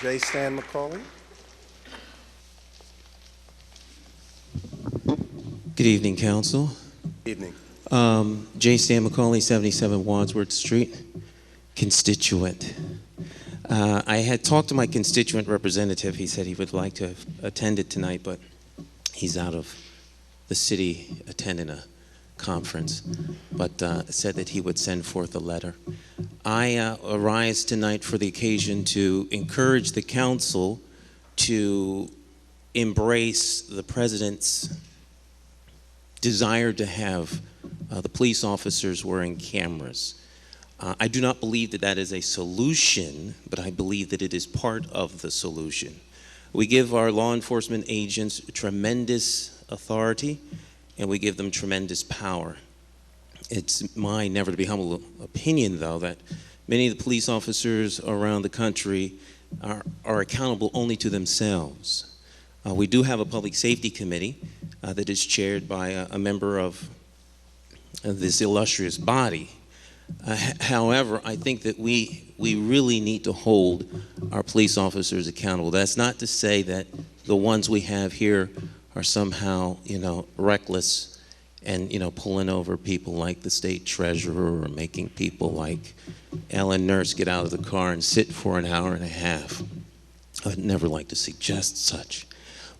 Nyesha McCauley. Good evening, Council. Evening. Nyesha McCauley, 77 Wadsworth Street, constituent. I had talked to my constituent representative. He said he would like to have attended tonight, but he's out of the city attending a conference, but said that he would send forth a letter. I arise tonight for the occasion to encourage the council to embrace the president's desire to have the police officers wearing cameras. I do not believe that that is a solution, but I believe that it is part of the solution. We give our law enforcement agents tremendous authority, and we give them tremendous power. It's my never to be humble opinion, though, that many of the police officers around the country are accountable only to themselves. We do have a public safety committee that is chaired by a member of this illustrious body. However, I think that we really need to hold our police officers accountable. That's not to say that the ones we have here are somehow, reckless and, pulling over people like the state treasurer or making people like Ellen Nurse get out of the car and sit for an hour and a half. I'd never like to suggest such.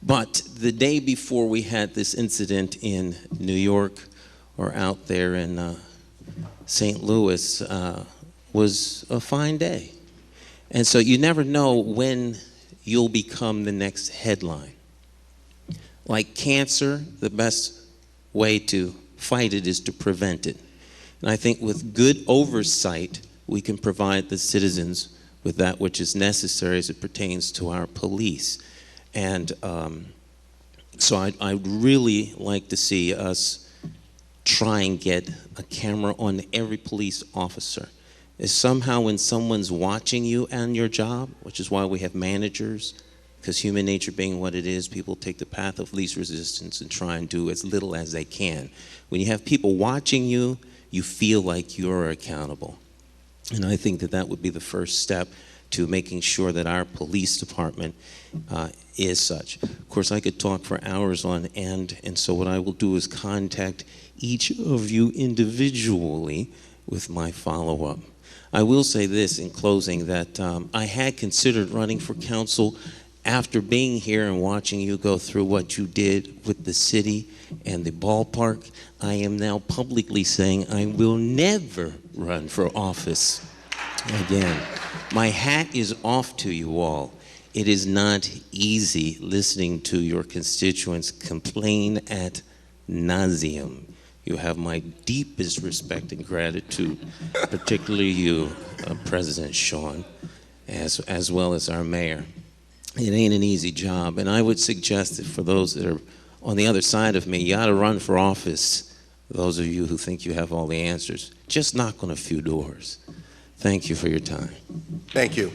But the day before we had this incident in New York or out there in St. Louis was a fine day. And so you never know when you'll become the next headline. Like cancer, the best way to fight it is to prevent it. And I think with good oversight, we can provide the citizens with that which is necessary as it pertains to our police. And so I'd really like to see us try and get a camera on every police officer. If somehow when someone's watching you and your job, which is why we have managers, because human nature being what it is, people take the path of least resistance and try and do as little as they can. When you have people watching you, you feel like you're accountable. And I think that that would be the first step to making sure that our police department is such. Of course, I could talk for hours on end, and so what I will do is contact each of you individually with my follow-up. I will say this in closing, that I had considered running for council after being here and watching you go through what you did with the city and the ballpark. I am now publicly saying I will never run for office again. My hat is off to you all. It is not easy listening to your constituents complain ad nauseum. You have my deepest respect and gratitude, particularly you, President Sean, as well as our mayor. It ain't an easy job, and I would suggest that for those that are on the other side of me, you ought to run for office. Those of you who think you have all the answers, just knock on a few doors. Thank you for your time. Thank you.